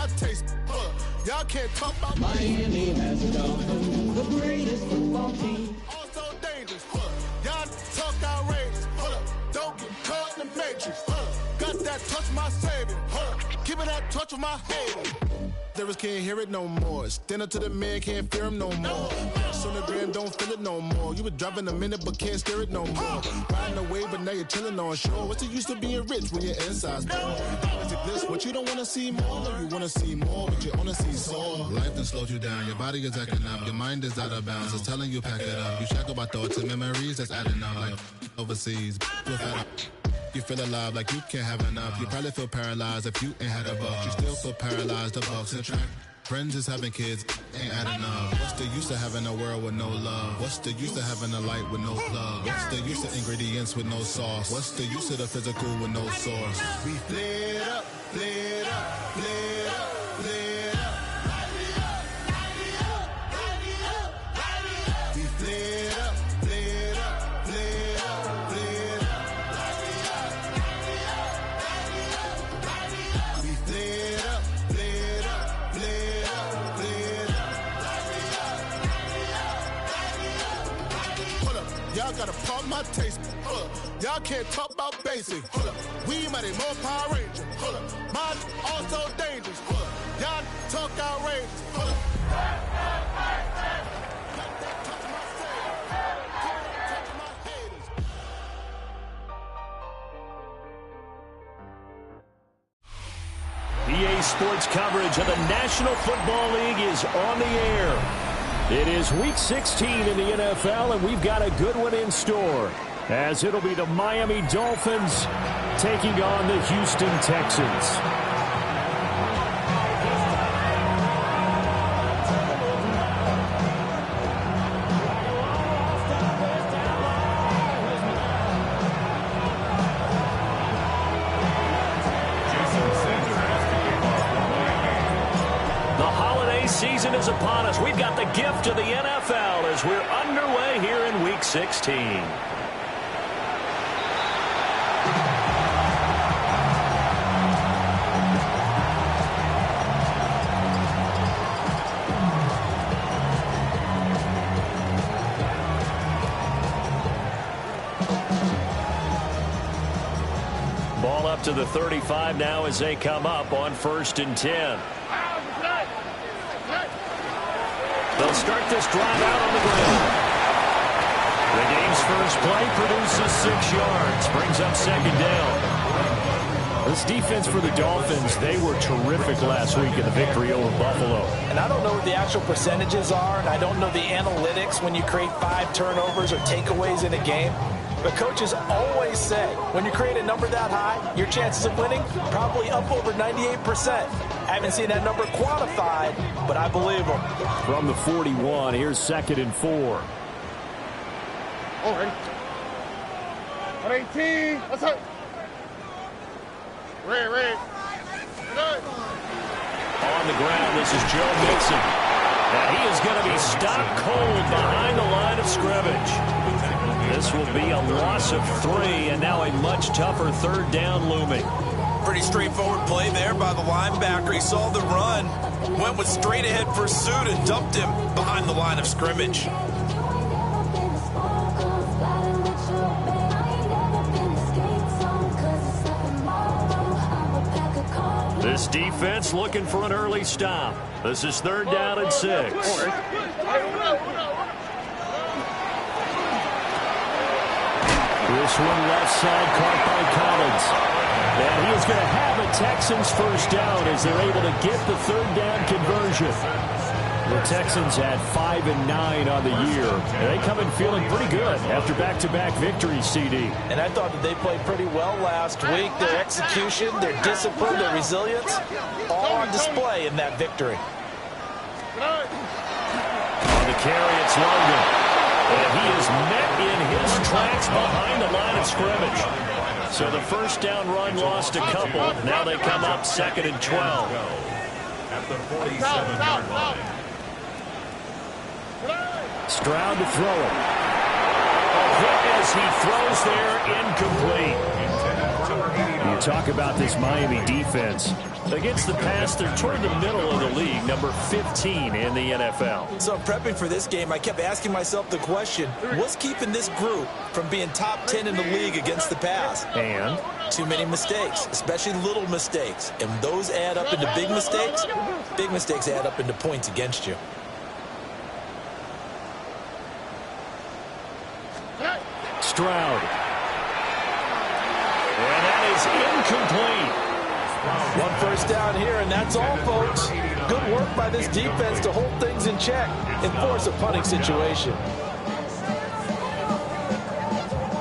my taste. Y'all can't talk about Miami has it all. The greatest football team. Also dangerous. Y'all talk outrageous. Don't get caught in the matrix. Got that touch my savior. Keeping that touch with my haters. Lyrics can't hear it no more. Stand up to the man, can't fear him no more. On the gram, don't feel it no more. You been driving a minute, but can't steer it no more. Riding away, but now you're chilling on shore. What's the use of being rich when your inside's poor? Is it this what you don't want to see more? You want to see more, but you only see sore. Life done slowed you down. Your body is acting up. Your mind is out of bounds. It's telling you pack it up. You shackle by thoughts and memories that's adding up. Like overseas, you feel alive like you can't have enough. You probably feel paralyzed if you ain't had a buck. You still feel paralyzed, the bucks and track. Friends is having kids, ain't adding up. What's the use of having a world with no love? What's the use of having a light with no plug? What's the use of ingredients with no sauce? What's the use of the physical with no source? We flared up, flared up, flared up, flared up. We flared up, flared up, flared up, flared up. We flared up, flared up, flared up, flared up. Hold up, y'all gotta pump my taste. Hold up, y'all can't talk about basic. Hold up, we might be more Power Ranger. Hold up, mine also dangerous. Hold up, y'all talk outrageous. Hold up. EA Sports coverage of the National Football League is on the air. It is Week 16 in the NFL, and we've got a good one in store, as it'll be the Miami Dolphins taking on the Houston Texans. Season is upon us. We've got the gift of the NFL as we're underway here in Week 16. Ball up to the 35 now as they come up on 1st and 10. They'll start this drive out on the ground. The game's first play produces 6 yards, brings up 2nd down. This defense for the Dolphins, they were terrific last week in the victory over Buffalo. And I don't know what the actual percentages are, and I don't know the analytics when you create 5 turnovers or takeaways in a game. But coaches always say, when you create a number that high, your chances of winning probably up over 98%. I haven't seen that number quantified, but I believe them. From the 41, here's 2nd and 4. All right. 118. Let's go. Red. On the ground, this is Joe Mixon. And he is going to be stopped cold behind the line of scrimmage. This will be a loss of 3, and now a much tougher 3rd down looming. Pretty straightforward play there by the linebacker. He saw the run, went with straight ahead pursuit, and dumped him behind the line of scrimmage. This defense looking for an early stop. This is 3rd down and 6. This one left side caught by Collins. And he is going to have a Texans 1st down as they're able to get the 3rd down conversion. The Texans had 5 and 9 on the year. And they come in feeling pretty good after back-to-back victories, CD. And I thought that they played pretty well last week. Their execution, their discipline, their resilience, all on display in that victory. On the carry, it's Logan. And he is met in his tracks behind the line of scrimmage. So the 1st down run lost a couple. Now they come up 2nd and 12. At the 47-yard line. Stroud to throw it. A hit as he throws there, incomplete. talk about this Miami defense. Against the pass, they're toward the middle of the league, number 15 in the NFL. So prepping for this game, I kept asking myself the question, what's keeping this group from being top 10 in the league against the pass? And too many mistakes, especially little mistakes. And those add up into big mistakes. Big mistakes add up into points against you. Stroud. And that is incomplete. One first down here, and that's all, folks. Good work by this defense to hold things in check and force a punting situation.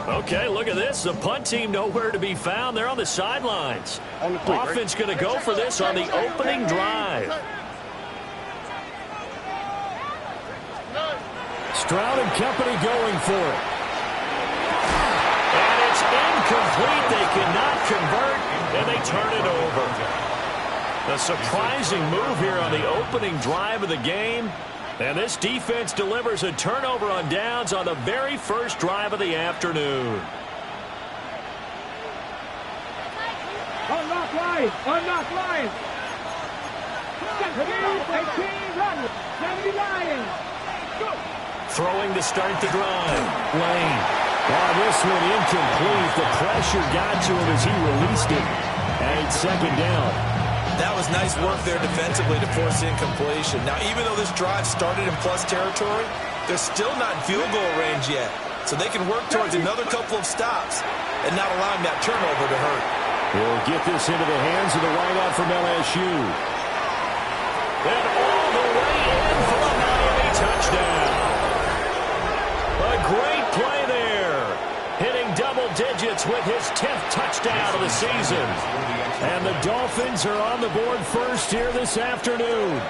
Okay, look at this. The punt team nowhere to be found. They're on the sidelines. Offense going to go for this on the opening drive. Stroud and company going for it. And it's incomplete. They cannot convert, and they turn it over. A surprising move here on the opening drive of the game. And this defense delivers a turnover on downs on the very first drive of the afternoon. Unlock line! Unlock line! 18, run! 70 Lions! Go! Throwing to start the drive. Lane. Oh, this one incomplete. The pressure got to him as he released it. And it's second down. That was nice work there defensively to force incompletion. Now, even though this drive started in plus territory, they're still not in field goal range yet. So they can work towards another couple of stops and not allowing that turnover to hurt. He'll get this into the hands of the wideout from LSU. And all the way in for a Miami touchdown. A great play there. Hitting double digits with his 10th touchdown of the season. And the Dolphins are on the board first here this afternoon.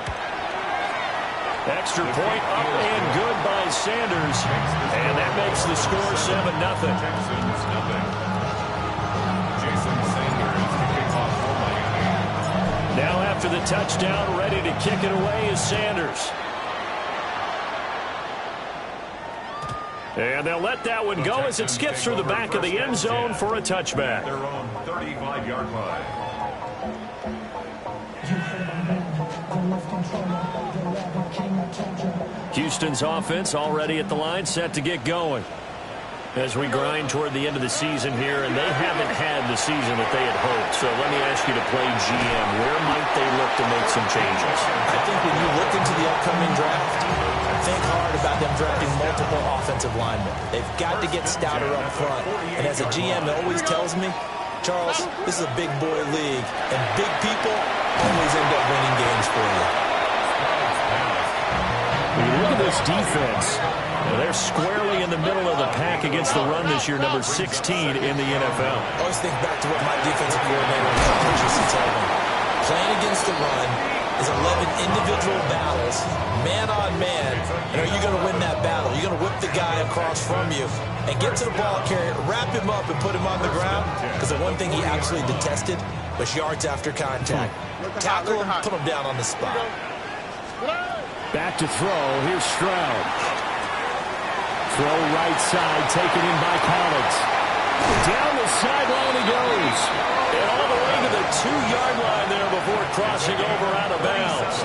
Extra point up and good by Sanders. And that makes the score 7-0. Now after the touchdown, ready to kick it away is Sanders. And they'll let that one go as it skips through the back of the end zone for a touchback. Their own 35-yard line. Houston's offense already at the line, set to get going. As we grind toward the end of the season here, and they haven't had the season that they had hoped. So let me ask you to play GM. Where might they look to make some changes? I think when you look into the upcoming draft, think hard about them drafting multiple offensive linemen. They've got to get stouter up front. And as a GM, it always tells me, Charles, this is a big boy league, and big people always end up winning games for you. When you look at this defense, they're squarely in the middle of the pack against the run this year, number 16 in the NFL. I always think back to what my defensive coordinator used to tell me. Playing against the run is 11 individual battles, man on man, and are you going to win that battle? You're going to whip the guy across from you and get to the ball carrier, wrap him up, and put him on the ground, because the one thing he absolutely detested was yards after contact. Tackle him, put him down on the spot. Back to throw. Here's Stroud. Throw right side, taken in by Collins. Down the sideline he goes. And all the way to the 2-yard line there before crossing over out of bounds.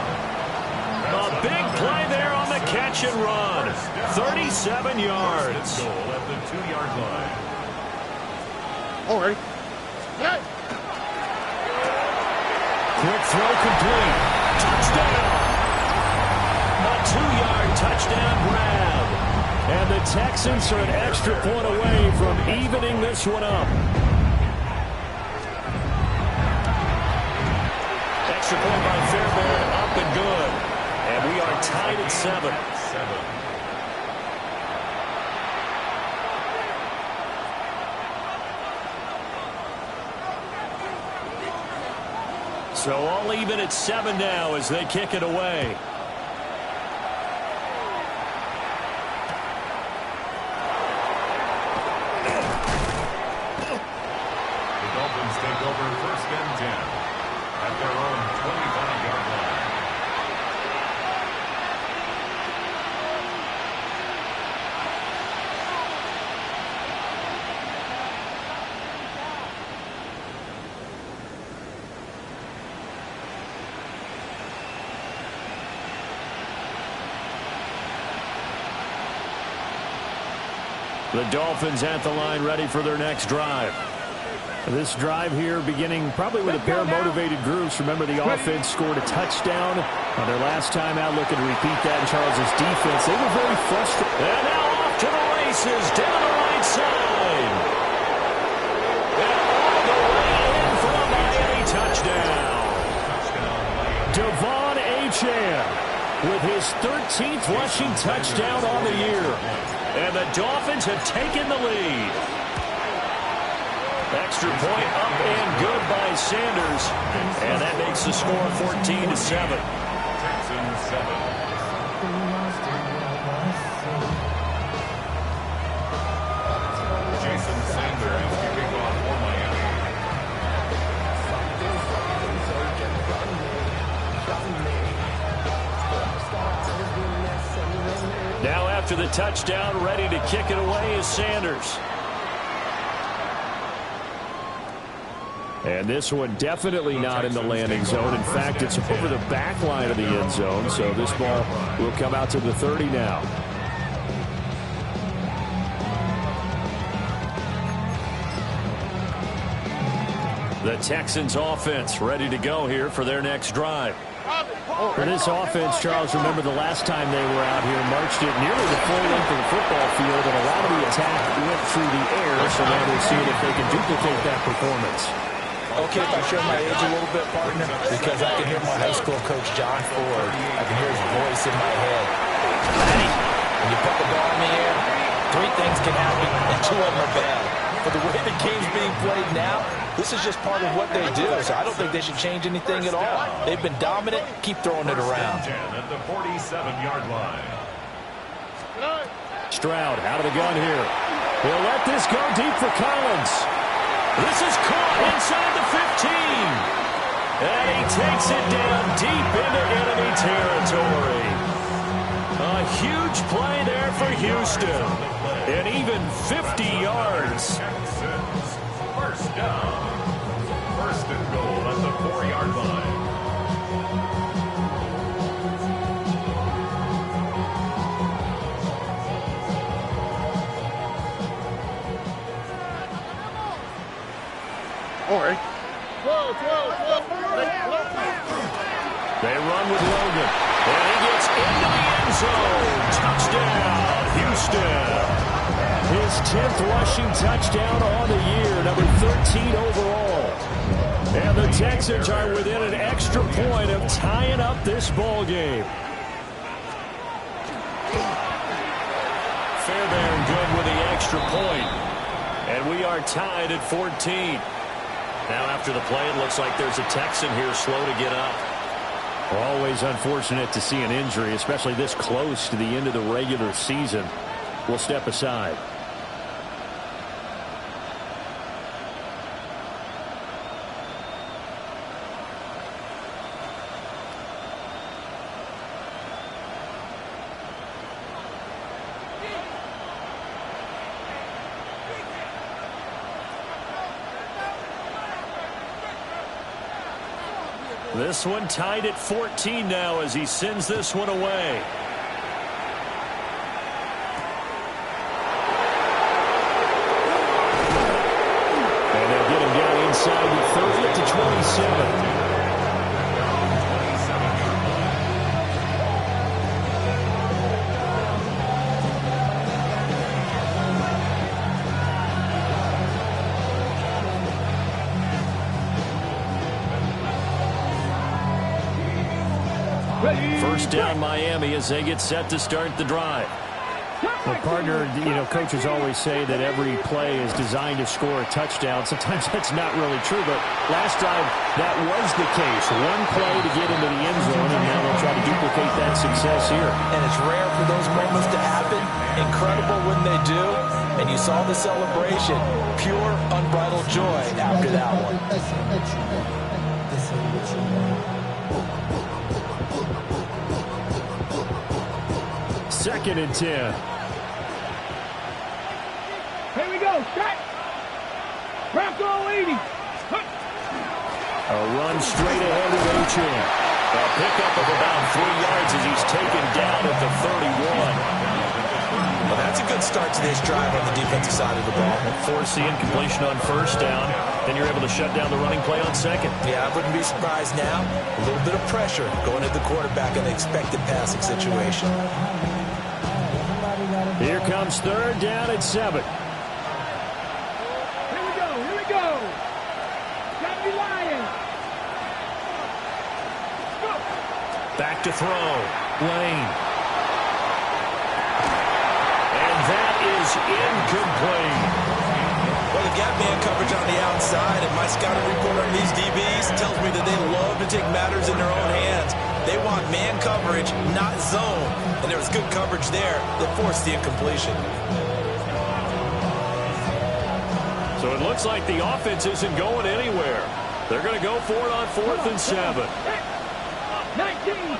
A big play there on the catch and run. 37 yards. Goal at the 2-yard line. All right. Quick throw complete. Touchdown. A 2-yard touchdown grab. And the Texans are an extra point away from evening this one up. Extra point by Fairbairn, up and good. And we are tied at 7. So all even at 7 now as they kick it away. Take over first and 10 at their own 25-yard line. The Dolphins at the line, ready for their next drive. This drive here beginning probably with a pair of motivated groups. Remember, the offense scored a touchdown on their last time out, looking to repeat that in Charles' defense. They were very frustrated. And now off to the races down the right side. And all the way in for a Miami touchdown. Devon Achane with his 13th rushing touchdown on the year. And the Dolphins have taken the lead. Extra point up and good by Sanders. And that makes the score 14-7. Texans 7. Jason Sanders kicking off for Miami. Now after the touchdown, ready to kick it away is Sanders. And this one definitely not in the landing zone. In fact, it's over the back line of the end zone. So this ball will come out to the 30 now. The Texans offense ready to go here for their next drive. For this offense, Charles, remember the last time they were out here, marched it nearly the full length of the football field, and a lot of the attack went through the air, so now they're seeing if they can duplicate that performance. Okay, if I show my age a little bit, partner, because I can hear my high school coach, John Ford. I can hear his voice in my head. Hey, when you put the ball in the air, three things can happen, and two of them are bad. But the way the game's being played now, this is just part of what they do, so I don't think they should change anything at all. They've been dominant. Keep throwing it around. At the 47-yard line. Stroud out of the gun here. He'll let this go deep for Collins. This is caught inside the 15. And he takes it down deep into enemy territory. A huge play there for Houston. And even 50 yards. Texans first down. First and goal at the 4-yard line. They run with Logan. And he gets into the end zone. Touchdown, Houston. His 10th rushing touchdown on the year, number 13 overall. And the Texans are within an extra point of tying up this ball game. Fairbairn good with the extra point. And we are tied at 14. Now after the play, it looks like there's a Texan here slow to get up. Always unfortunate to see an injury, especially this close to the end of the regular season. We'll step aside. This one tied at 14 now as he sends this one away. And they'll get him down inside the 30 to 27. First down Miami as they get set to start the drive. Well, partner, coaches always say that every play is designed to score a touchdown. Sometimes that's not really true, but last drive, that was the case. One play to get into the end zone, and now they'll try to duplicate that success here. And it's rare for those moments to happen. Incredible when they do. And you saw the celebration. Pure, unbridled joy after that one. 2nd and 10. Here we go. Set. Bronco 80. A run straight ahead with Achane. A pickup of about 3 yards as he's taken down at the 31. Well, that's a good start to this drive on the defensive side of the ball. Force the incompletion on first down, then you're able to shut down the running play on second. Yeah, I wouldn't be surprised now. A little bit of pressure going at the quarterback in the expected passing situation. Here comes third down at 7. Here we go. Got me lying. Back to throw. Lane. And that is incomplete. Well, they've got man coverage on the outside, and my scouting report on these DBs tells me that they love to take matters in their own hands. They want man coverage, not zone. And there was good coverage there that forced the incompletion. So it looks like the offense isn't going anywhere. They're going to go for it on 4th and 7. 19,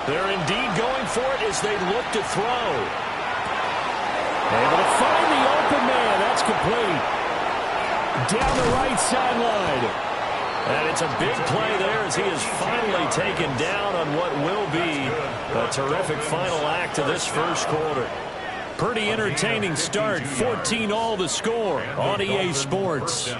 They're indeed going for it as they look to throw. Able to find the open man. That's complete. Down the right sideline. And it's a big play there as he is finally taken down on what will be a terrific final act to this first quarter. Pretty entertaining start. 14-all the score on EA Sports.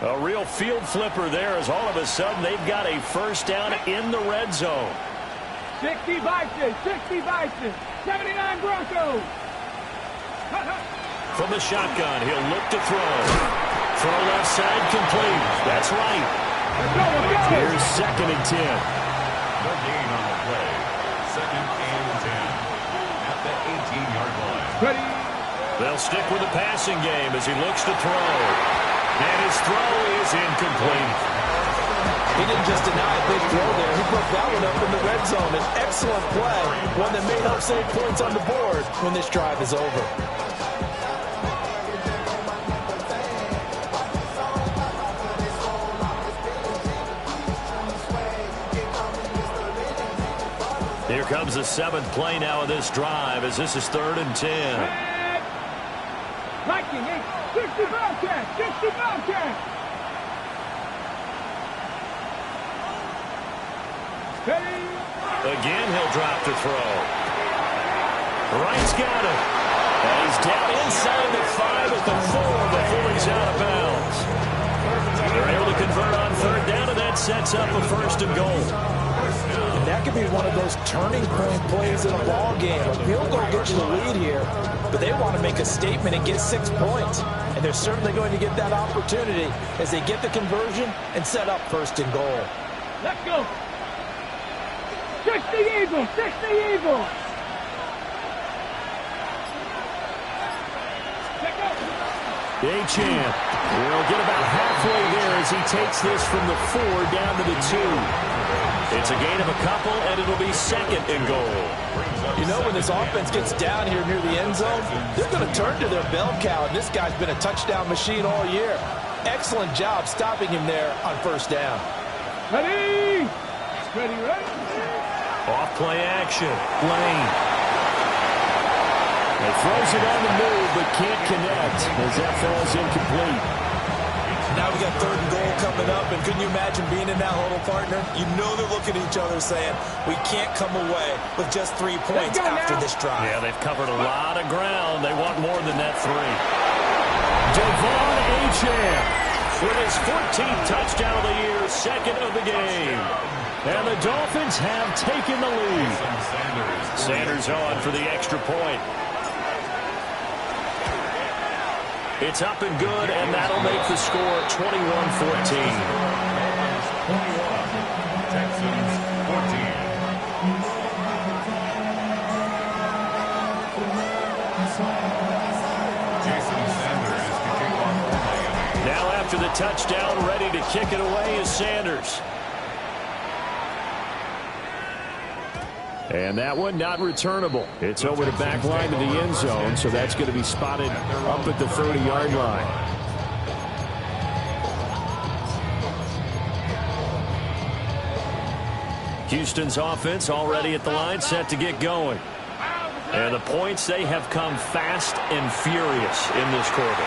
A real field flipper there as all of a sudden they've got a first down in the red zone. 60 Vikings, 79 Broncos. From the shotgun, he'll look to throw. Throw left side complete. That's right. Here's 2nd and 10. No gain on the play. 2nd and 10 at the 18-yard line. Ready. They'll stick with the passing game as he looks to throw. And his throw is incomplete. He didn't just deny a big throw there. He broke that one up in the red zone. An excellent play, one that may help save points on the board when this drive is over. Here comes the 7th play now of this drive as this is 3rd and 10. Viking, 60 Bobcats, 60 Bobcats. Ready. Again, he'll drop to throw. Wright's got it. And he's down inside the 5 at the 4 before he's out of bounds. They're able to convert on 3rd down, and that sets up a 1st and goal. And that could be one of those turning point plays in a ball game. A field goal gets you the lead here, but they want to make a statement and get 6 points. And they're certainly going to get that opportunity as they get the conversion and set up 1st and goal. Let's go. 60 Eagles, 60 Eagles. A-Champ will get about halfway there as he takes this from the 4 down to the 2. It's a gain of a couple, and it'll be 2nd and goal. You know, when this offense gets down here near the end zone, they're going to turn to their bell cow, and this guy's been a touchdown machine all year. Excellent job stopping him there on 1st down. Ready. Ready, ready. Off play action. Lane. He throws it on the move, but can't connect as that falls incomplete. Now we got 3rd and goal coming up, and can you imagine being in that huddle, partner? You know they're looking at each other saying, we can't come away with just 3 points after this drive. Yeah, they've covered a lot of ground. They want more than that 3. Devon Achane with his 14th touchdown of the year, 2nd of the game. And the Dolphins have taken the lead. Sanders on for the extra point. It's up and good, and that'll make the score 21-14. Texans 14. Jason Sanders to kick off for Miami. Now after the touchdown, ready to kick it away is Sanders. And that one not returnable. It's over the back line to the end zone, so that's going to be spotted up at the 30-yard line. Houston's offense already at the line, set to get going. And the points, they have come fast and furious in this quarter.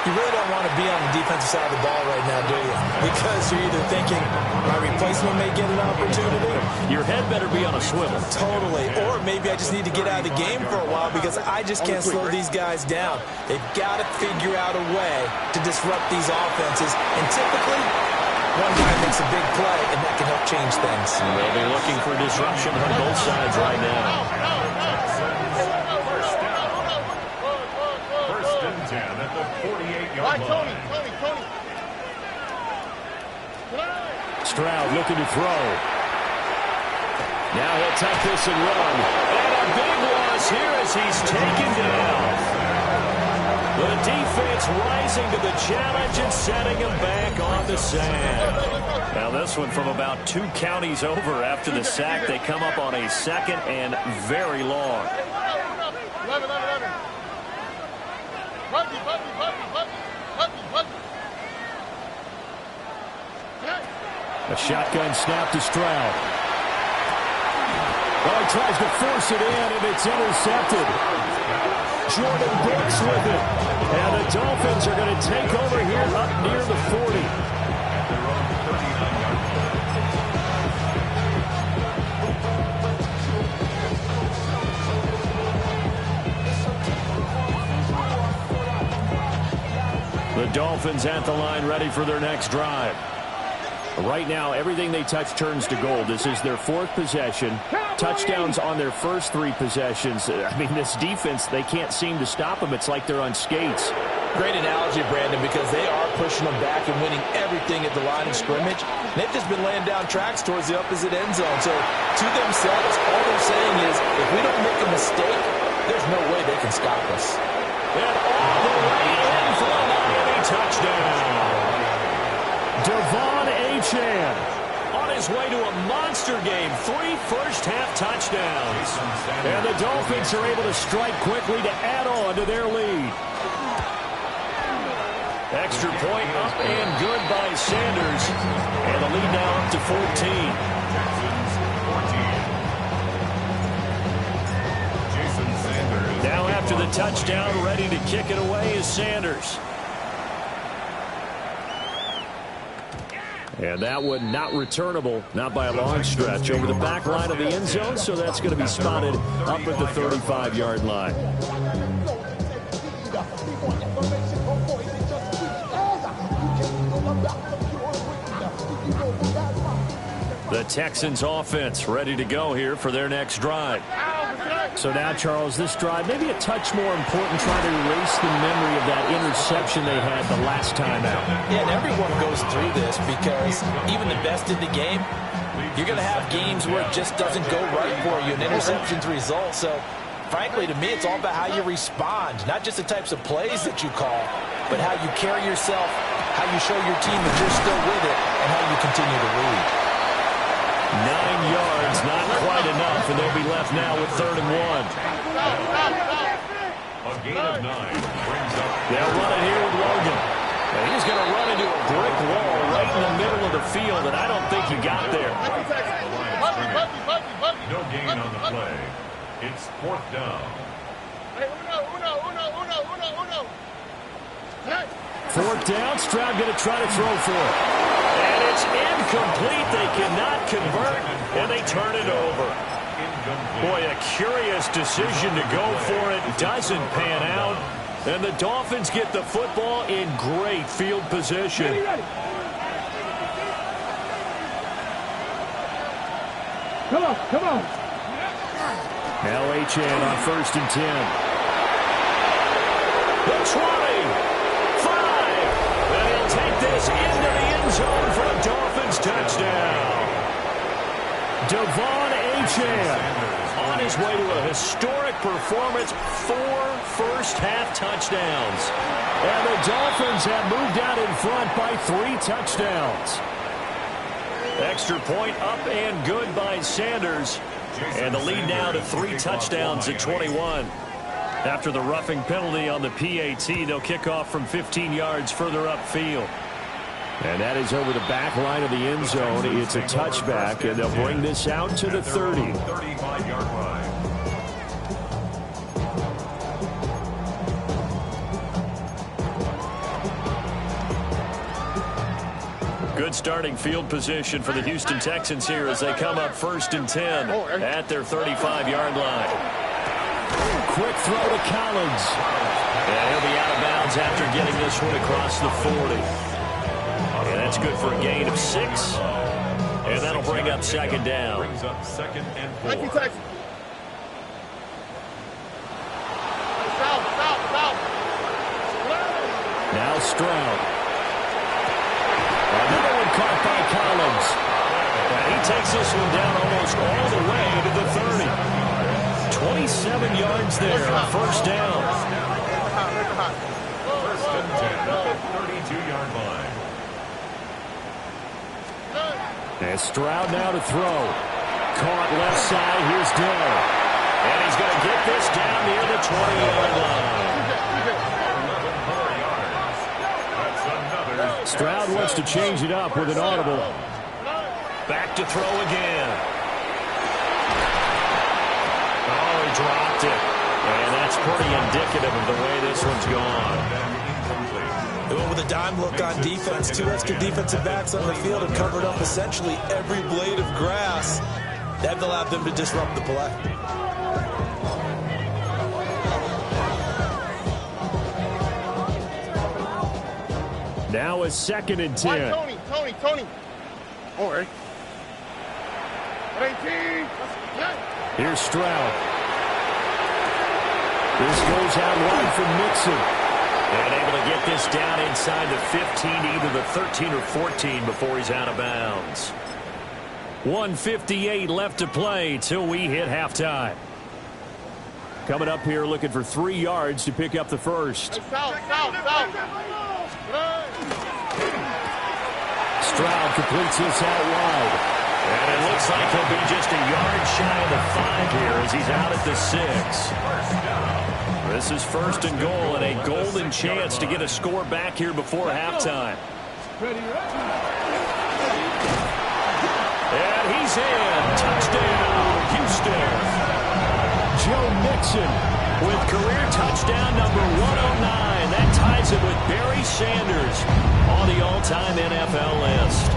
You really don't want to be on the defensive side of the ball right now, do you? Because you're either thinking, my replacement may get an opportunity. Your head better be on a swivel. Totally. Or maybe I just need to get out of the game for a while because I just can't slow these guys down. They've got to figure out a way to disrupt these offenses. And typically, one guy makes a big play, and that can help change things. They'll be looking for disruption on both sides right now. First and 10 at the 48-yard line. Stroud looking to throw. Now he'll tuck this and run. And a big loss here as he's taken down. The defense rising to the challenge and setting him back on the sand. Now this one from about 2 counties over after the sack. They come up on a second and very long. A shotgun snap to Stroud. Oh, he tries to force it in, and it's intercepted. Jordan Brooks with it. And the Dolphins are going to take over here up near the 40. The Dolphins at the line ready for their next drive. Right now, everything they touch turns to gold. This is their 4th possession. Touchdowns on their first 3 possessions. I mean, this defense, they can't seem to stop them. It's like they're on skates. Great analogy, Brandon, because they are pushing them back and winning everything at the line of scrimmage. They've just been laying down tracks towards the opposite end zone. So, to themselves, all they're saying is, if we don't make a mistake, there's no way they can stop us. And all the way in for a Miami touchdown. Devon Achane on his way to a monster game. 3 first-half touchdowns. And the Dolphins are able to strike quickly to add on to their lead. Extra point up and good by Sanders. And the lead now up to 14. Jason Sanders. Now after the touchdown, ready to kick it away is Sanders. And that one not returnable, not by a long stretch, over the back line of the end zone, so that's going to be spotted up at the 35-yard line. The Texans offense ready to go here for their next drive. So now, Charles, this drive maybe a touch more important, trying to erase the memory of that interception they had the last time out. Yeah, and everyone goes through this because even the best in the game, you're going to have games where it just doesn't go right for you, and interceptions result. So, frankly, to me, it's all about how you respond, not just the types of plays that you call, but how you carry yourself, how you show your team that you're still with it, and how you continue to lead. 9 yards, not quite enough, and they'll be left now with 3rd and 1. A gain of 9 brings up. They'll run it here with Logan. And he's going to run into a brick wall right in the middle of the field, and I don't think he got there. No gain on the play. It's 4th down. 4th down, Stroud going to try to throw for it. And it's incomplete. They cannot convert, and they turn it over. Boy, a curious decision to go for it. Doesn't pan out. And the Dolphins get the football in great field position. Come on. Now Achane on 1st and 10. The 20. 5. And he'll take this into the end zone for a Dolphins touchdown. Devon Achane on his way to a historic performance, 4 first-half touchdowns. And the Dolphins have moved out in front by 3 touchdowns. Extra point up and good by Sanders. And the lead now to 3 touchdowns at 21. After the roughing penalty on the PAT, they'll kick off from 15 yards further upfield. And that is over the back line of the end zone. It's a touchback, and they'll bring this out to the 30. 35-yard line. Good starting field position for the Houston Texans here as they come up 1st and 10 at their 35-yard line. Quick throw to Collins. And he'll be out of bounds after getting this one across the 40. And that's good for a gain of 6. And that'll bring up 2nd down. Brings up 2nd and 4. Now Stroud. Another one caught by Collins. And he takes this one down almost all the way to the 30. 27 yards there, 1st down. 1st and 10 at the 32-yard line. And Stroud now to throw. Caught left side. Here's Dill. And he's going to get this down near the 20-yard line. Stroud wants to change it up with an audible. Back to throw again. Oh, he dropped it. And that's pretty indicative of the way this one's gone. They went with a dime look on defense. 2 extra defensive backs on the field and covered up essentially every blade of grass. That allowed them to disrupt the play. Now a 2nd and 10. Tony. All right. Here's Stroud. This goes out wide for Mixon. And able to get this down inside the 15, either the 13 or 14 before he's out of bounds. 1:58 left to play till we hit halftime. Coming up here looking for 3 yards to pick up the first. Stroud completes this out wide. And it looks like he'll be just a yard shy of the 5 here as he's out at the 6. This is 1st and goal and a golden chance to get a score back here before halftime. And he's in. Touchdown, Houston. Joe Mixon with career touchdown number 109. That ties it with Barry Sanders on the all-time NFL list.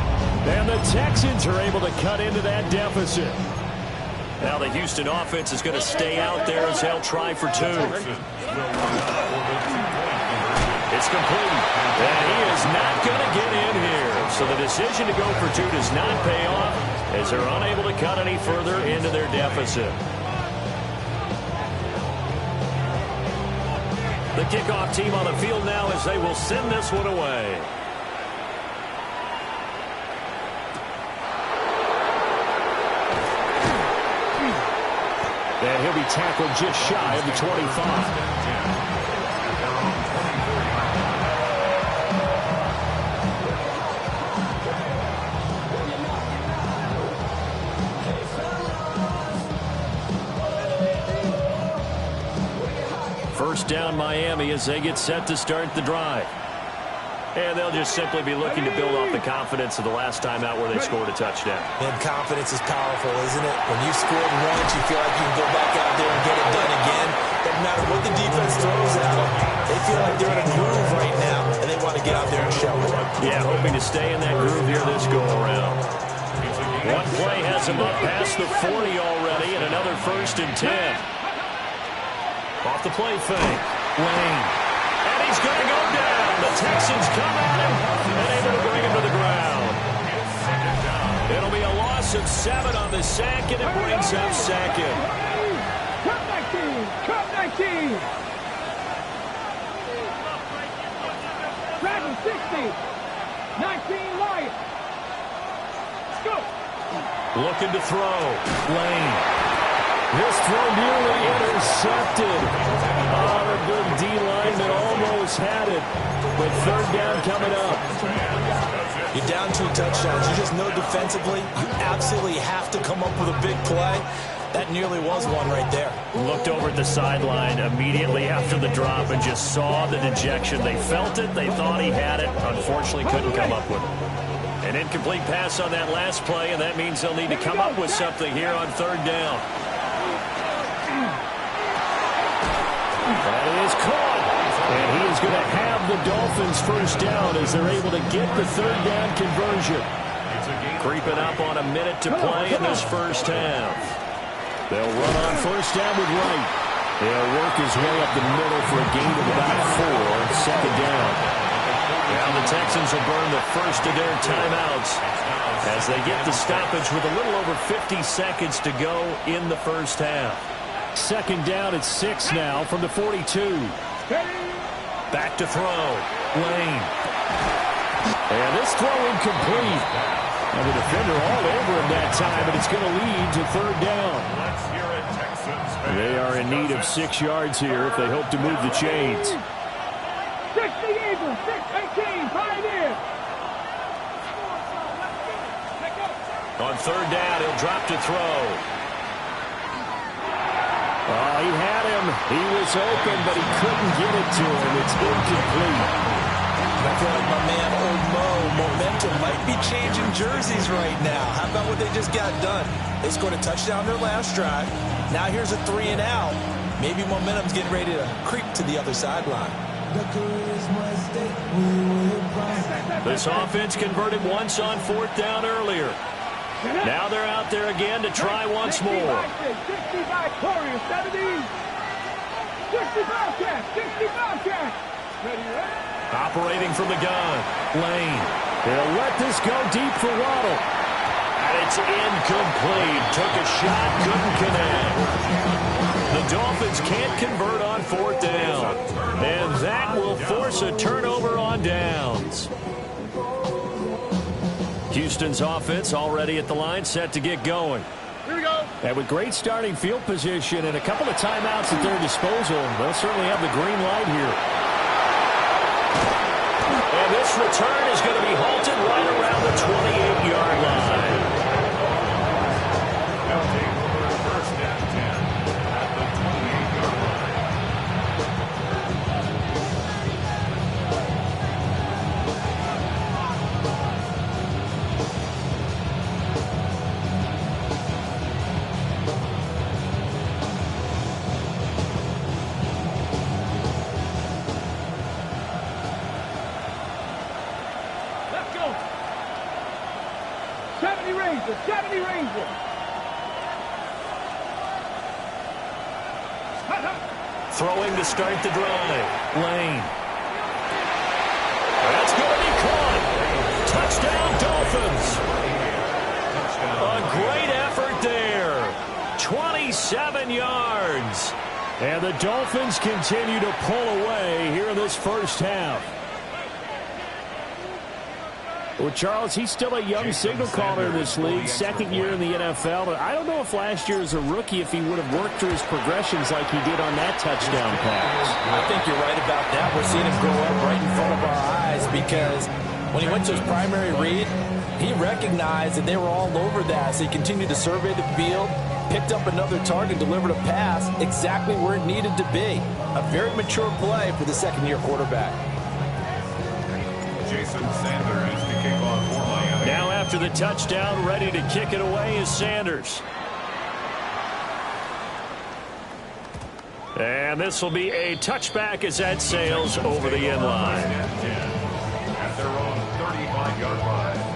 And the Texans are able to cut into that deficit. Now the Houston offense is going to stay out there as they'll try for 2. It's complete. And he is not going to get in here. So the decision to go for 2 does not pay off as they're unable to cut any further into their deficit. The kickoff team on the field now as they will send this one away. And he'll be tackled just shy of the 25. First down Miami as they get set to start the drive. And they'll just simply be looking to build off the confidence of the last time out where they scored a touchdown. And confidence is powerful, isn't it? When you've scored once, you feel like you can go back out there and get it done again. Doesn't matter what the defense throws at them. They feel like they're in a groove right now, and they want to get out there and show it. Yeah, hoping to stay in that groove here this go-around. One play has him up past the 40 already, and another 1st and 10. Off the play fake. Wayne. And he's going to go down. The Texans come at him and able to bring him to the ground. It'll be a loss of 7 on the sack, and it brings up 2nd. Cut 19. Driving 60. 19 right. Let's go. Looking to throw. Lane. This throw nearly intercepted. Oh, the good D lineman almost had it. But third down coming up. You're down 2 touchdowns. You just know defensively you absolutely have to come up with a big play. That nearly was one right there. Looked over at the sideline immediately after the drop and just saw the dejection. They felt it. They thought he had it. Unfortunately, couldn't come up with it. An incomplete pass on that last play, and that means they'll need to come up with something here on third down. That is caught. And he is going to have the Dolphins first down as they're able to get the third down conversion. Creeping up on a minute to play in this first half. They'll run on first down with Wright. They'll work his way up the middle for a gain of about 4, second down. Now the Texans will burn the first of their timeouts as they get the stoppage with a little over 50 seconds to go in the first half. Second down at 6 now from the 42. Back to throw. Lane. And this throw incomplete. And the defender all over him that time, and it's going to lead to third down. They are in need of 6 yards here if they hope to move the chains. 6 the Eagles, 6-18, Pioneers. On third down, he'll drop to throw. Oh, he had him. He was open, but he couldn't get it to him. It's incomplete. I feel like my man, Old Mo, momentum might be changing jerseys right now. How about what they just got done? They scored a touchdown their last drive. Now here's a 3 and out. Maybe momentum's getting ready to creep to the other sideline. This offense converted once on fourth down earlier. Now they're out there again to try once more. 65 Warriors, 70. 65 cats, 65 cats. Ready? Operating from the gun. Lane. They'll let this go deep for Waddle. And it's incomplete. Took a shot, couldn't connect. The Dolphins can't convert on fourth down. And that will force a turnover on downs. Houston's offense already at the line, set to get going. Here we go. And with great starting field position and a couple of timeouts at their disposal, they'll certainly have the green light here. And this return is going to be halted right around the 28-yard line. Penalty for first and 10 at the 28-yard Let's go. 70 Rangers, 70 Rangers. Throwing to start the drive. Lane. That's going to be caught. Touchdown, Dolphins. A great effort there. 27 yards. And the Dolphins continue to pull away here in this first half. Well, Charles, he's still a young signal caller in this league, second year in the NFL. But I don't know if last year as a rookie, if he would have worked through his progressions like he did on that touchdown pass. I think you're right about that. We're seeing him grow up right in front of our eyes because when he went to his primary read, he recognized that they were all over that. So he continued to survey the field, picked up another target, delivered a pass exactly where it needed to be. A very mature play for the second-year quarterback. Jason Sanders to kick off for Miami. Now after the touchdown, ready to kick it away is Sanders. And this will be a touchback as that sails over the end line. At their own 35-yard line.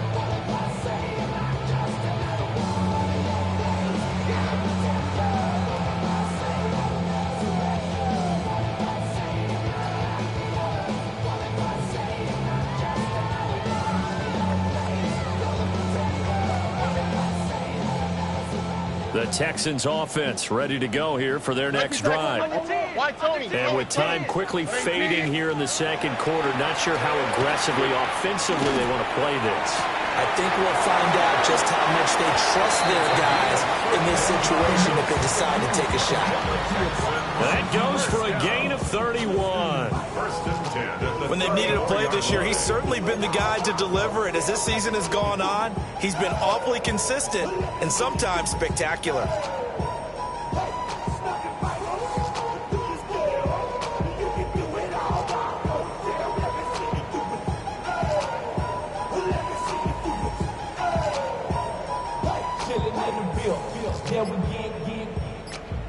The Texans offense ready to go here for their next drive. And with time quickly fading here in the second quarter, not sure how aggressively, offensively they want to play this. I think we'll find out just how much they trust their guys in this situation if they decide to take a shot. That goes for a gain of 31. When they've needed a play this year, he's certainly been the guy to deliver it. As this season has gone on, he's been awfully consistent and sometimes spectacular.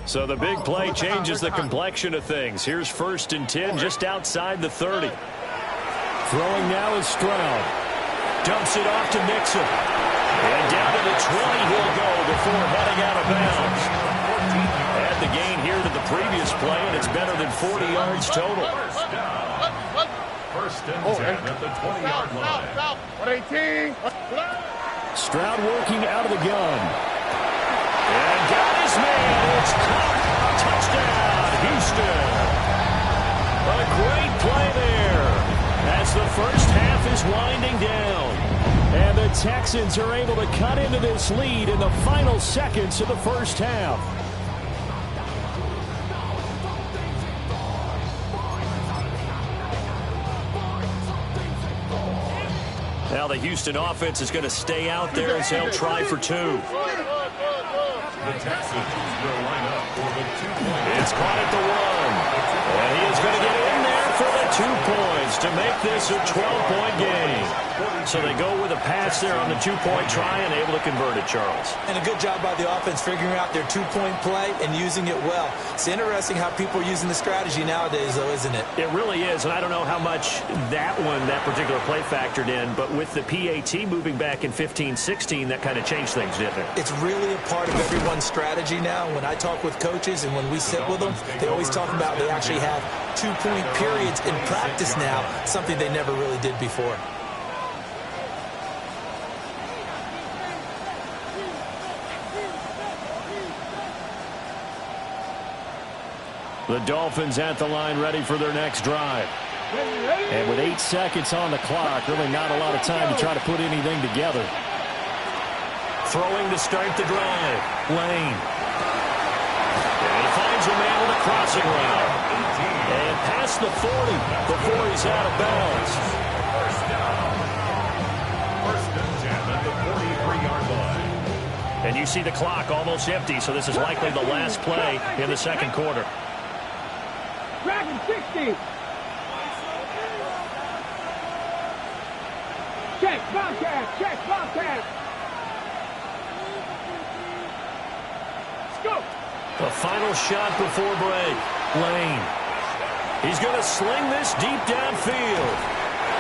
So the big play changes the complexion of things. Here's 1st and 10 just outside the 30. Throwing now is Stroud. Dumps it off to Mixon. And down to the 20 he'll go before heading out of bounds. Add the gain here to the previous play, and it's better than 40 yards total. 1st and 10 at the 20-yard line. 118. Stroud working out of the gun. And got his man. It's caught. Touchdown, Houston. A great play there as the first half is winding down. And the Texans are able to cut into this lead in the final seconds of the first half. Now the Houston offense is going to stay out there as they'll try for 2. The Texans will line up for the 2-point. It's caught at the 1. And he is going to get in there for the 2 points to make this a 12-point game. So they go with a pass there on the 2-point try and able to convert it, Charles. And a good job by the offense figuring out their 2-point play and using it well. It's interesting how people are using the strategy nowadays, though, isn't it? It really is, and I don't know how much that particular play factored in, but with the PAT moving back in 15-16, that kind of changed things, didn't it? It's really a part of everyone's strategy now. When I talk with coaches and when we sit with them, they always talk about they actually have 2-point periods in practice now, something they never really did before. The Dolphins at the line ready for their next drive. And with 8 seconds on the clock, really not a lot of time to try to put anything together. Throwing to start the drive. Lane. And he finds a man with a crossing route. And past the 40 before he's out of bounds. First down. 1st and 10 at the 43-yard line. And you see the clock almost empty, so this is likely the last play in the second quarter. Dragon 60. Check, Bobcat, check, Bobcat. Scoop. The final shot before break. Lane. He's going to sling this deep downfield.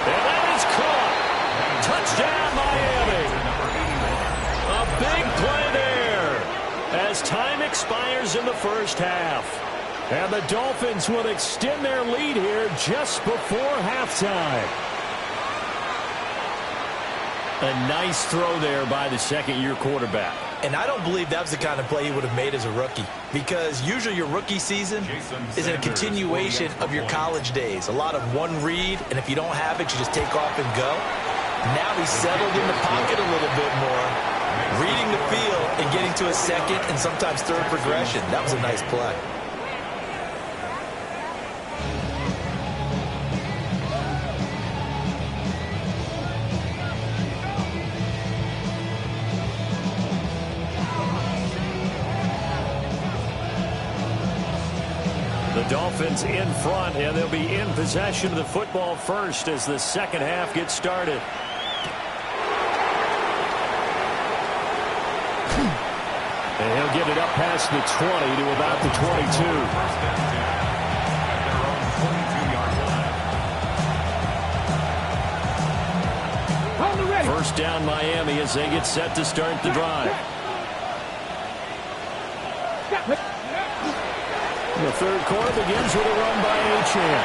And that is caught. Touchdown, Miami. A big play there as time expires in the first half. And the Dolphins will extend their lead here just before halftime. A nice throw there by the second-year quarterback. And I don't believe that was the kind of play he would have made as a rookie, because usually your rookie season is a continuation of your college days. A lot of one read, and if you don't have it, you just take off and go. Now he's settled in the pocket a little bit more, reading the field and getting to a second and sometimes third progression. That was a nice play. The Dolphins in front, and they'll be in possession of the football first as the second half gets started. And he'll get it up past the 20 to about the 22. First down Miami as they get set to start the drive. The third quarter begins with a run by Achane.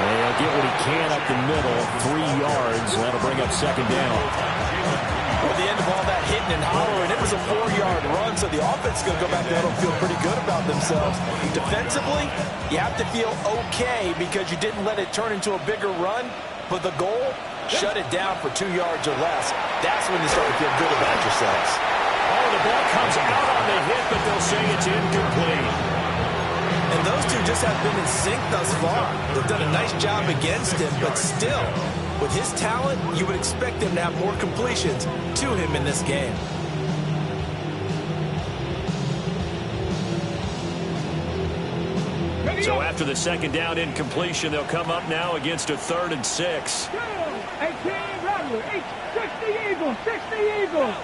And he'll get what he can up the middle, 3 yards. That'll bring up second down. At the end of all that hitting and hollering, it was a 4-yard run, so the offense is going to go back there and feel pretty good about themselves. Defensively, you have to feel okay because you didn't let it turn into a bigger run, but the goal shut it down for 2 yards or less, that's when you start to feel good about yourselves. Oh, the ball comes out on the hit, but they'll say it's incomplete. And those two just have been in sync thus far. They've done a nice job against him, but still, with his talent, you would expect him to have more completions to him in this game. So after the second down incompletion, they'll come up now against a 3rd and 6. 18, Rattler, 60 Eagles, 60 Eagles.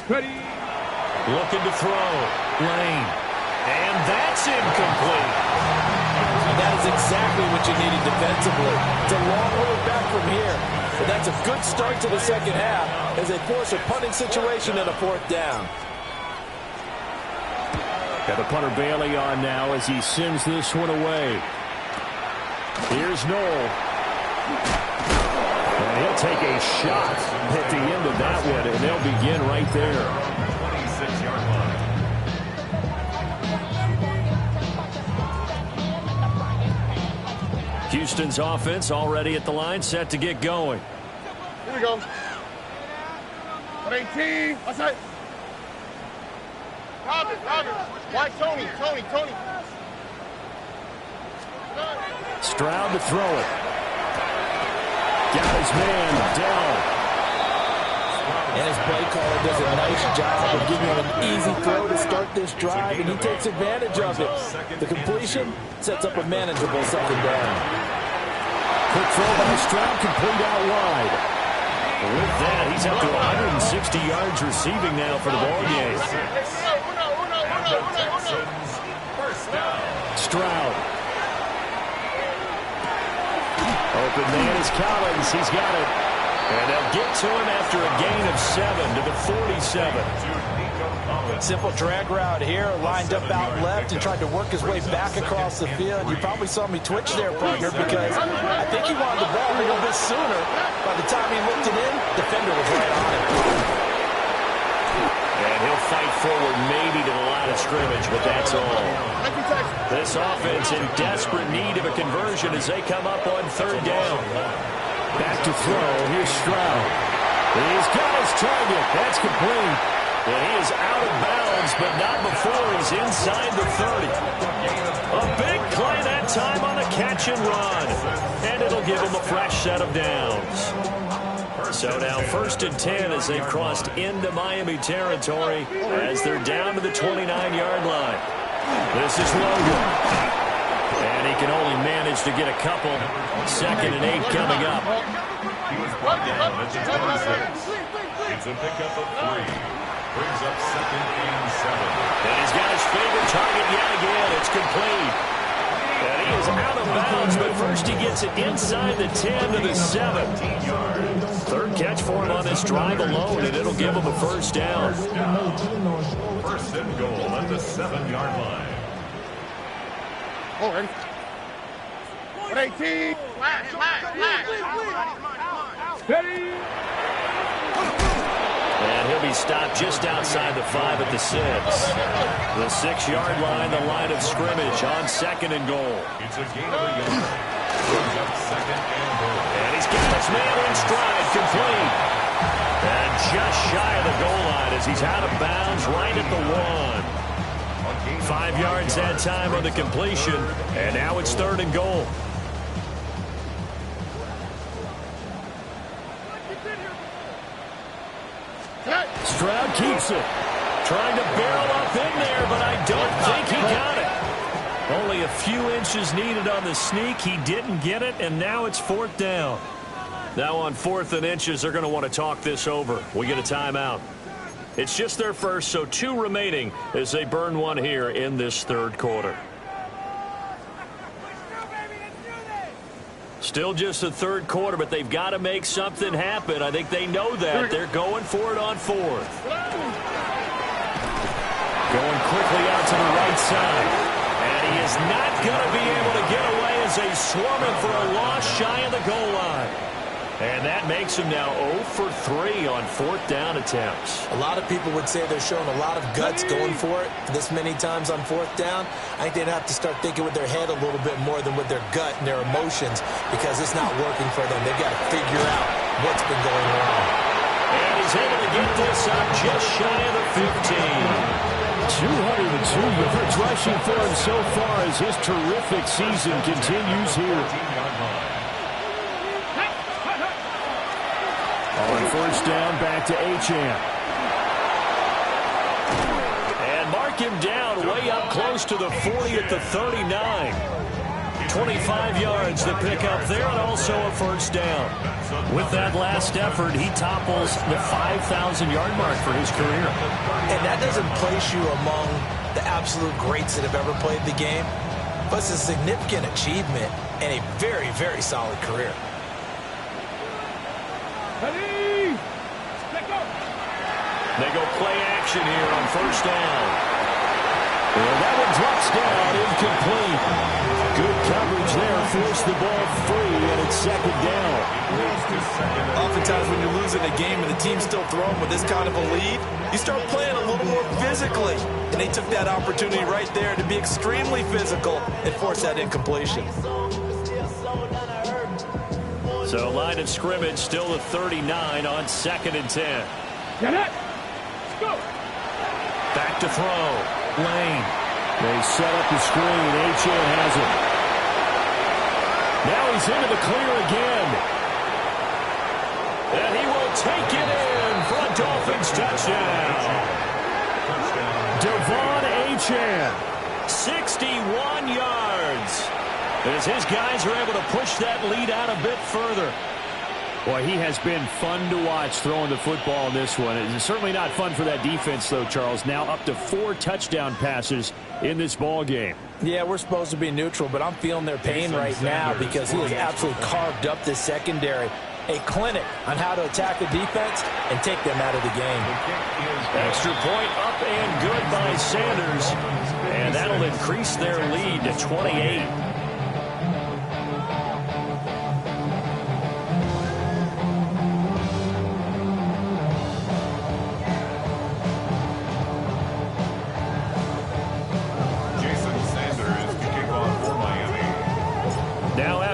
Ready. Looking to throw. Lane. And that's incomplete. That is exactly what you needed defensively. It's a long road back from here. But that's a good start to the second half as they force a punting situation and a 4th down. Got the punter Bailey on now as he sends this one away. Here's Noel. And he'll take a shot at the end of that one, and they'll begin right there. 26-yard line. Houston's offense already at the line, set to get going. Here we go. 18. Outside. White Tony. Stroud to throw it. Got his man down. And his play caller does a nice job of giving him an easy throw to start this drive, and he takes advantage of it. The completion sets up a manageable second down. Quick throw by Stroud, complete out wide. And with that, he's up to 160 yards receiving now for the ball game. Stroud. Open man is Collins. He's got it. And they'll get to him after a gain of 7 to the 47. Simple drag route here, lined up out left and tried to work his way back across the field. You probably saw me twitch there, partner, because I think he wanted the ball a little bit sooner. By the time he looked it in, defender was right on him. And he'll fight forward maybe to the line of scrimmage, but that's all. This offense in desperate need of a conversion as they come up on 3rd down. Back to throw. Here's Stroud. He's got his target. That's complete. And he is out of bounds, but not before he's inside the 30. A big play that time on the catch and run. And it'll give him a fresh set of downs. So now 1st and 10 as they've crossed into Miami territory as they're down to the 29-yard line. This is Logan. And he can only manage to get a couple. 2nd and 8 coming up. He was brought down at the 26. It's a pickup of 3. Brings up 2nd and 7. And he's got his favorite target yet again. It's complete. And he is out of bounds, but first he gets it inside the 10 to the 7. 3rd catch for him on this drive alone, and it'll give him a 1st down. 1st and goal at the 7-yard line. Oh, ready? 18. Ready. And he'll be stopped just outside the 5 at the 6. The 6-yard line, the line of scrimmage on 2nd and goal. It's a gain of a yard. Brings up 2nd and goal. And he's got his man in stride, complete. And just shy of the goal line as he's out of bounds right at the 1. 5 yards that time on the completion, and now it's 3rd and goal. Stroud keeps it. Trying to barrel up in there, but I don't think he got it. Only a few inches needed on the sneak. He didn't get it, and now it's 4th down. Now on 4th and inches, they're going to want to talk this over. We get a timeout. It's just their first, so 2 remaining as they burn one here in this 3rd quarter. Still just the 3rd quarter, but they've got to make something happen. I think they know that. They're going for it on 4th. Going quickly out to the right side. And he is not going to be able to get away as they swarm him for a loss shy of the goal line. And that makes him now 0 for 3 on 4th down attempts. A lot of people would say they're showing a lot of guts going for it this many times on 4th down. I think they'd have to start thinking with their head a little bit more than with their gut and their emotions because it's not working for them. They've got to figure out what's been going wrong. And he's able to get this up just shy of the 15. 202 yards rushing for him so far as his terrific season continues here. On 1st down, back to Achane. And mark him down way up close to the 40 at the 39. 25 yards to pick up there and also a 1st down. With that last effort, he topples the 5,000-yard mark for his career. And that doesn't place you among the absolute greats that have ever played the game, but it's a significant achievement and a very, very solid career. Ready? Let go. They go play action here on 1st down. And that one drops down, incomplete. Good coverage there, forced the ball free, and it's 2nd down. Oftentimes when you're losing a game and the team's still throwing with this kind of a lead, you start playing a little more physically. And they took that opportunity right there to be extremely physical and force that incompletion. So line of scrimmage still the 39 on 2nd and 10. Get it. Let's go. Back to throw. Lane. They set up the screen. Achane has it. Now he's into the clear again. And he will take it in for a Dolphins touchdown. Devon Achane. 61 yards. As his guys are able to push that lead out a bit further. Boy, he has been fun to watch throwing the football in this one. It's certainly not fun for that defense, though, Charles. Now up to 4 touchdown passes in this ball game. Yeah, we're supposed to be neutral, but I'm feeling their pain right now because he has absolutely carved up this secondary. A clinic on how to attack the defense and take them out of the game. Extra point up and good by Sanders. And that'll increase their lead to 28.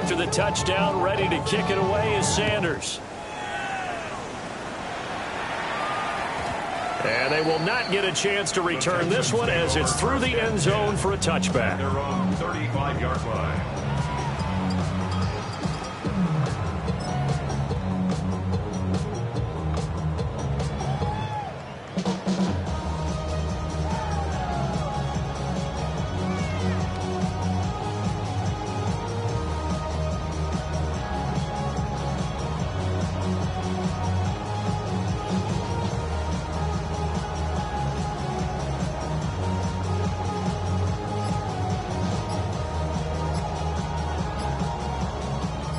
The touchdown, ready to kick it away is Sanders. And they will not get a chance to return this one as it's through the end zone for a touchback. Their own 35-yard line.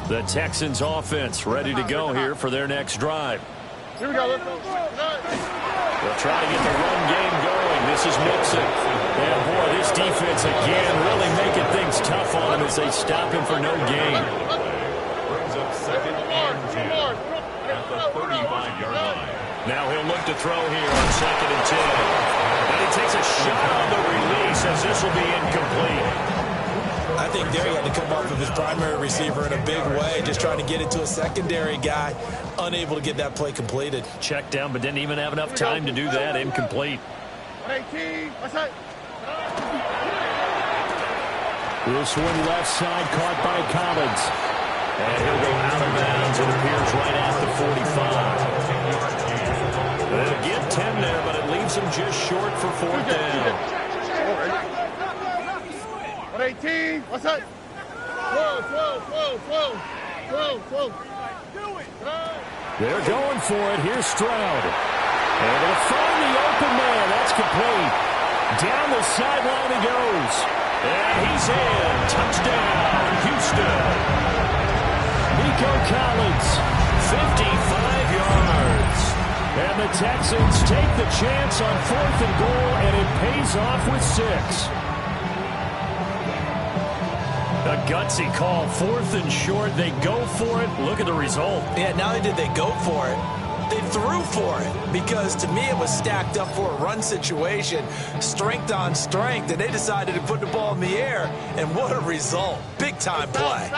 The Texans offense ready to go here for their next drive. Here we go. They'll try to get the run game going. This is Mixon. And boy, this defense again really making things tough on him as they stop him for no gain. Brings up 2nd and 10 at the 35-yard line. Now he'll look to throw here on 2nd and 10. And he takes a shot on the release as this will be incomplete. I think there he had to come off of his primary receiver in a big way, just trying to get it to a secondary guy, unable to get that play completed. Checked down, but didn't even have enough time to do that. Incomplete. 118. What's that? This one left side caught by Collins. And he'll go out of bounds. It appears right at the 45. They'll get 10 there, but it leaves him just short for 4th down. 118. What's that? 12. They're going for it. Here's Stroud. Able to find the open man. That's complete. Down the sideline he goes. And he's in. Touchdown, Houston. Nico Collins. 55 yards. And the Texans take the chance on 4th and goal, and it pays off with 6. A gutsy call. 4th and short. They go for it. Look at the result. Yeah, not only did they go for it, they threw for it, because to me it was stacked up for a run situation, strength on strength, and they decided to put the ball in the air, and what a result. Big-time play.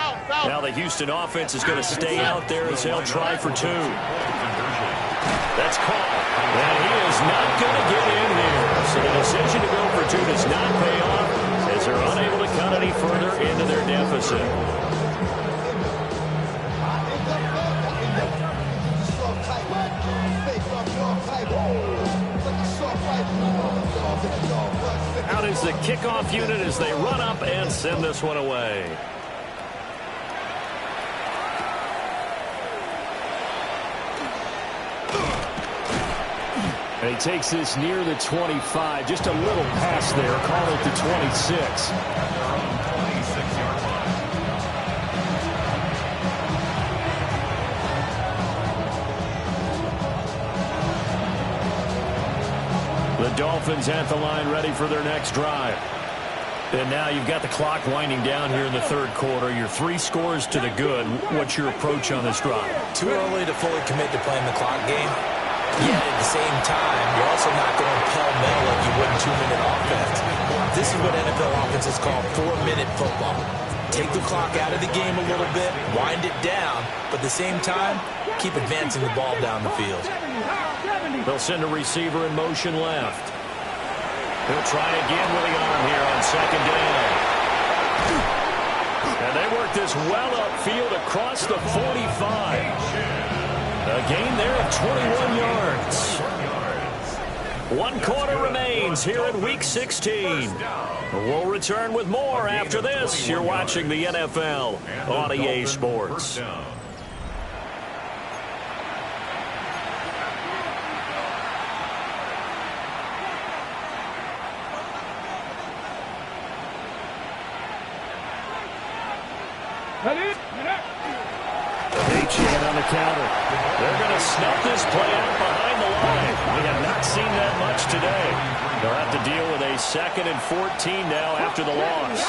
Now the Houston offense is going to stay out there as they'll try for 2. That's caught, and he is not going to get in here. So the decision to go for 2 does not pay off as they're unable to cut any further into their deficit. Out is the kickoff unit as they run up and send this one away. And he takes this near the 25. Just a little pass there. Call it the 26. The Dolphins at the line, ready for their next drive. And now you've got the clock winding down here in the third quarter. You're 3 scores to the good. What's your approach on this drive? Too early to fully commit to playing the clock game. Yet at the same time, you're also not going pell-mell like you would in 2-minute offense. This is what NFL offenses call 4-minute football. Take the clock out of the game a little bit, wind it down, but at the same time, keep advancing the ball down the field. They'll send a receiver in motion left. He'll try again with the arm here on 2nd down. And they work this well upfield across the 45. A gain there of 21 yards. 1 quarter remains here in Week 16. We'll return with more after this. You're watching the NFL on EA Sports. H-hand on the counter. They're going to snuff this play out behind the line. We have not seen that much today. They'll have to deal with a 2nd and 14 now after the loss.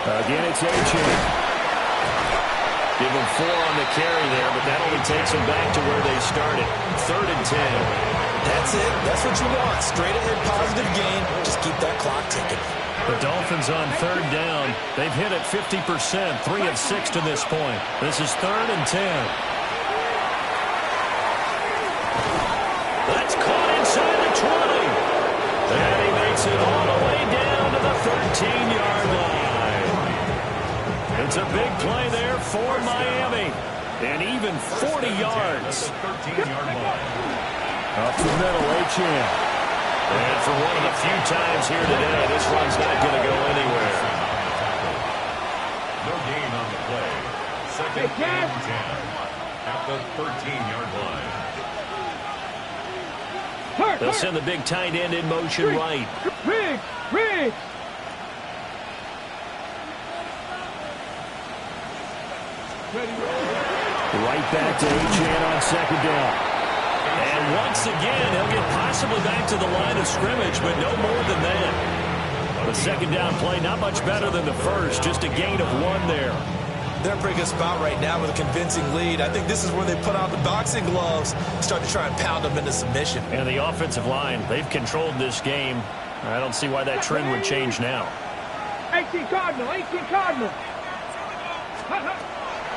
Again, it's H-hand. Give them 4 on the carry there, but that only takes them back to where they started. 3rd and 10. That's it. That's what you want. Straight ahead positive gain. Just keep that clock ticking. The Dolphins on 3rd down. They've hit it 50%, 3 of 6 to this point. This is 3rd and 10. That's caught inside the 20. And he makes it all the way down to the 13-yard line. It's a big play there for Miami. And even 40 yards. 13-yard line. Up the middle, H-hand. And for one of the few times here today, this one's not going to go anywhere. No gain on the play. 2nd and 10 at the 13-yard line. They'll send the big tight end in motion right. Rig! Right back to H-hand on 2nd down. And once again, he'll get possibly back to the line of scrimmage, but no more than that. The 2nd down play, not much better than the first, just a gain of 1 there. They're in a pretty good spot right now with a convincing lead. I think this is where they put on the boxing gloves, start to try and pound them into submission. And the offensive line, they've controlled this game. I don't see why that trend would change now. 18 Cardinal.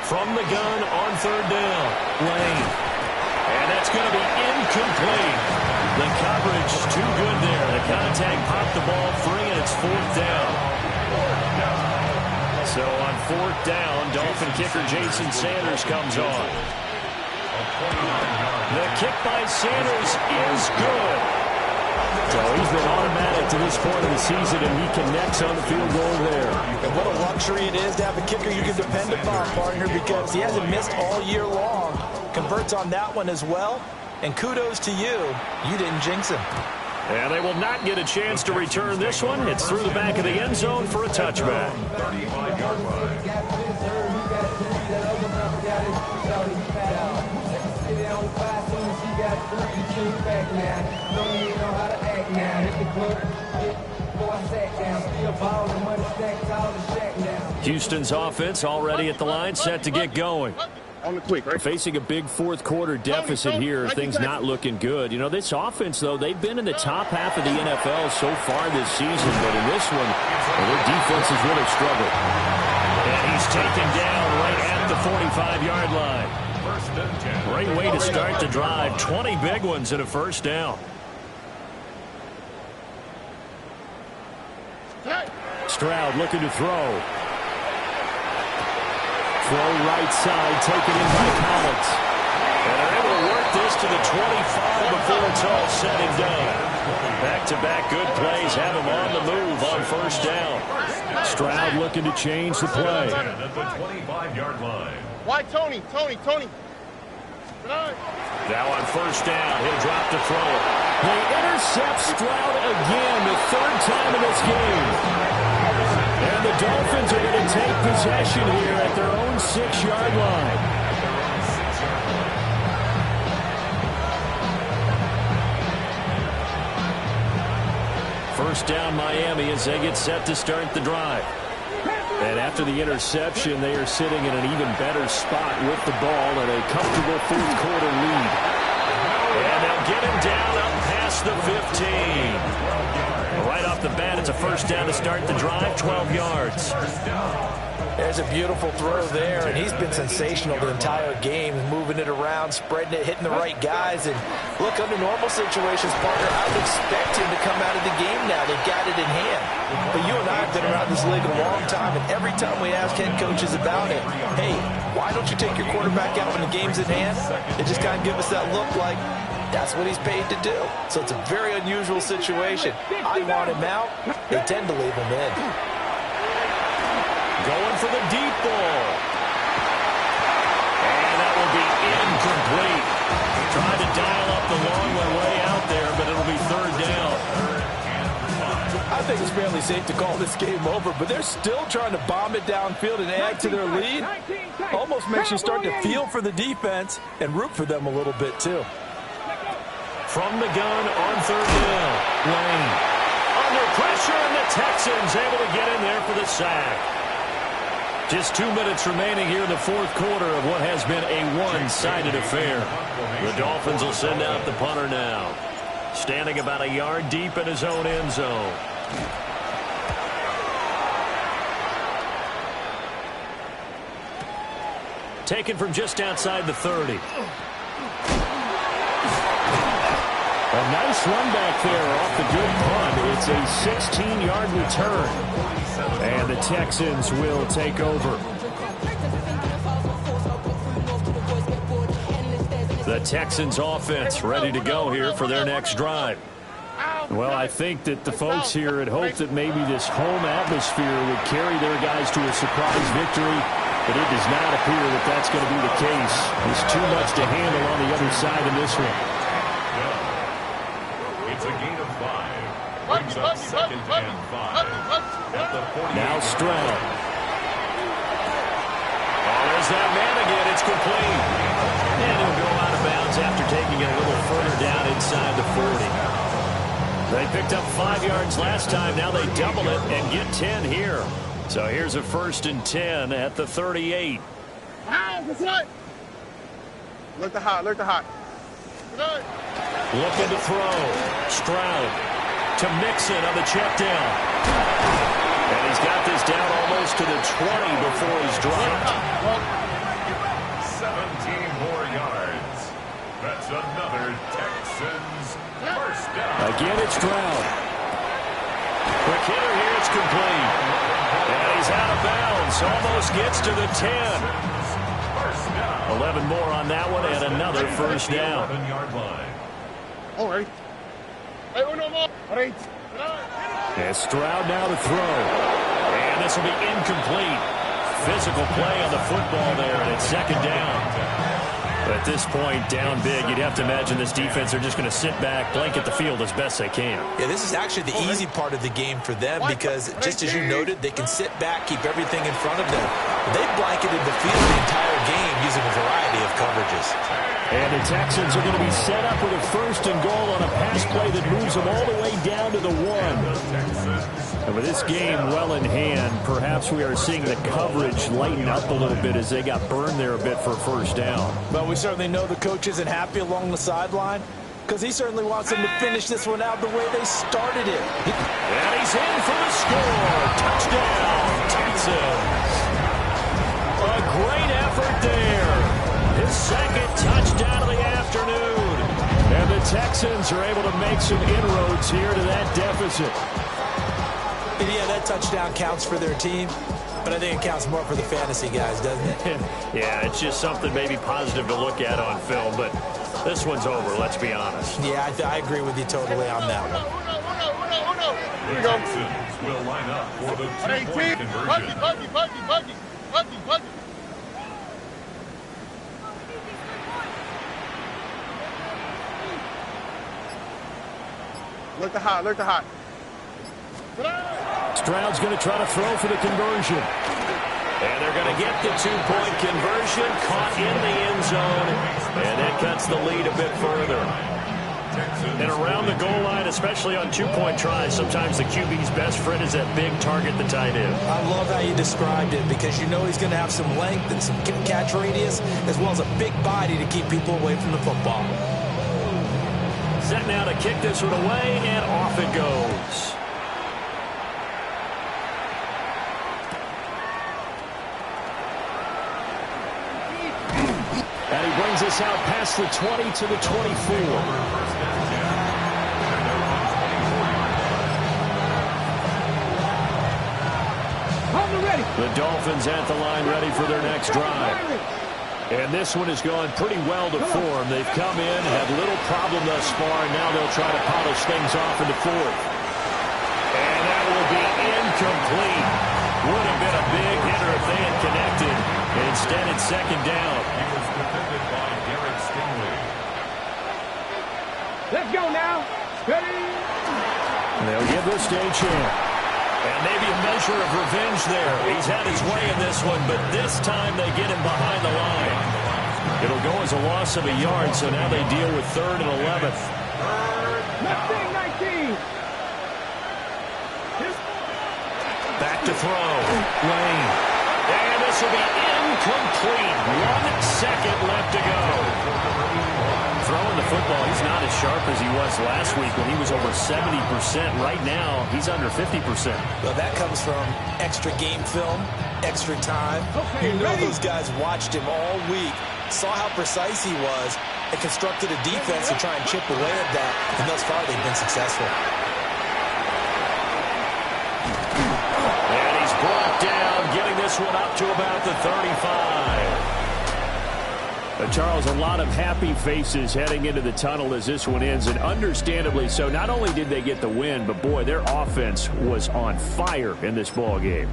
From the gun on 3rd down, Lane. And that's going to be incomplete. The coverage too good there. The contact popped the ball free, and it's 4th down. So on 4th down, Dolphin kicker Jason Sanders comes on. The kick by Sanders is good. So he's been automatic to this point of the season, and he connects on the field goal there. And what a luxury it is to have a kicker you can depend upon, partner, because he hasn't missed all year long. Converts on that one as well. And kudos to you. You didn't jinx him. And they will not get a chance to return this one. It's through the back of the end zone for a touchback. 35-yard line. got free, you came back now. Don't even know how to act now. Hit the club, before I sat down. Still ballin', money stacked tall as Shaq now. Houston's offense already at the line, set to get going. On the quick, right? Facing a big fourth quarter deficit here, things not looking good. You know, this offense, though, they've been in the top half of the NFL so far this season, but in this one, well, their defense has really struggled. And he's taken down right at the 45-yard line. Great way to start the drive. 20 big ones and a first down. Stroud looking to throw. Throw right side, taken in by Collins. And they're able to work this to the 25 before it's all said and done. Back-to-back good plays have him on the move on first down. Stroud looking to change the play. At the 25-yard line. Why Tony? Now on first down, he'll drop to throw it. They intercept Stroud again, the third time in this game. And the Dolphins are going to take possession here at their own 6-yard line. First down Miami as they get set to start the drive. And after the interception, they are sitting in an even better spot with the ball and a comfortable fourth quarter lead. And they'll get him down up past the 15. Right off the bat, it's a first down to start the drive, 12 yards. There's a beautiful throw there, and he's been sensational the entire game, moving it around, spreading it, hitting the right guys. And look, under normal situations, partner, I would expect him to come out of the game now. They've got it in hand. But you and I have been around this league a long time, and every time we ask head coaches about it, hey, why don't you take your quarterback out when the game's in hand? They just kind of give us that look like, that's what he's paid to do. So it's a very unusual situation. I want him out. They tend to leave him in. Going for the deep ball. And that will be incomplete. Tried to dial up the long one way out there, but it'll be third down. I think it's fairly safe to call this game over, but they're still trying to bomb it downfield and add to their lead. Almost makes you start to feel for the defense and root for them a little bit, too. From the gun on third down. Lane under pressure, and the Texans able to get in there for the sack. Just 2 minutes remaining here in the fourth quarter of what has been a one-sided affair. The Dolphins will send out the punter now. Standing about a yard deep in his own end zone. Taken from just outside the 30. A nice run back there off the good punt. It's a 16-yard return. And the Texans will take over. The Texans offense ready to go here for their next drive. Well, I think that the folks here had hoped that maybe this home atmosphere would carry their guys to a surprise victory, but it does not appear that that's going to be the case. There's too much to handle on the other side in this one. It's a gain of 5. Brings up second and 5. Now Stroud. Oh, there's that man again. It's complete. And he'll go out of bounds after taking it a little further down inside the 40. They picked up 5 yards last time. Now they double it and get 10 here. So here's a 1st and 10 at the 38. Look the hot. Looking to throw. Stroud to Mixon on the check down. And he's got this down almost to the 20 before he's dropped. 17 more yards. That's another Texans first down. Again, it's Stroud. Quick hitter here, it's complete. And he's out of bounds. Almost gets to the 10. 11 more on that one, and another first down. 11-yard line. All right. And Stroud now to throw. And this will be incomplete. Physical play on the football there, and it's second down. But at this point, down big, you'd have to imagine this defense are just going to sit back, blanket the field as best they can. Yeah, this is actually the easy part of the game for them because, just as you noted, they can sit back, keep everything in front of them. They blanketed the field the entire game using a variety of coverages. And the Texans are going to be set up with a 1st and goal on a pass play that moves them all the way down to the 1. And with this game well in hand, perhaps we are seeing the coverage lighten up a little bit as they got burned there a bit for a 1st down. But we certainly know the coach isn't happy along the sideline because he certainly wants them to finish this one out the way they started it. And he's in for the score. Touchdown, Texans. A great effort there. His 2nd touchdown of the afternoon. And the Texans are able to make some inroads here to that deficit. Yeah, that touchdown counts for their team, but I think it counts more for the fantasy guys, doesn't it? Yeah, it's just something maybe positive to look at on film, but this one's over, let's be honest. Yeah, I agree with you totally on that one. Here we go. Texans will line up for the 2-point conversion. Buggy. Look the hot. Stroud's going to try to throw for the conversion. And they're going to get the 2-point conversion, caught in the end zone, and that cuts the lead a bit further. And around the goal line, especially on 2-point tries, sometimes the QB's best friend is that big target, the tight end. I love how you described it because you know he's going to have some length and some catch radius as well as a big body to keep people away from the football. Set now to kick this one away, and off it goes. And he brings us out past the 20 to the 24. The Dolphins at the line ready for their next drive. And this one has gone pretty well to form. They've come in, had little problem thus far, and now they'll try to polish things off into 4th. And that will be incomplete. Would have been a big hitter if they had connected. Instead, it's 2nd down. He was defended by Garrett Stingley. Let's go now. Ready? They'll give this to a chance. And maybe a measure of revenge there. He's had his way in this one, but this time they get him behind the line. It'll go as a loss of a yard, so now they deal with 3rd and 11. 19. Back to throw. Lane. And this will be incomplete. 1 second left to go. Throwing the football, he's not as sharp as he was last week when he was over 70%. Right now, he's under 50%. Well, that comes from extra game film, extra time. You know those guys watched him all week, saw how precise he was, and constructed a defense to try and chip away at that, and thus far they've been successful. And he's brought down, getting this one up to about the 35. Charles, a lot of happy faces heading into the tunnel as this one ends, and understandably so. Not only did they get the win, but boy, their offense was on fire in this ball game.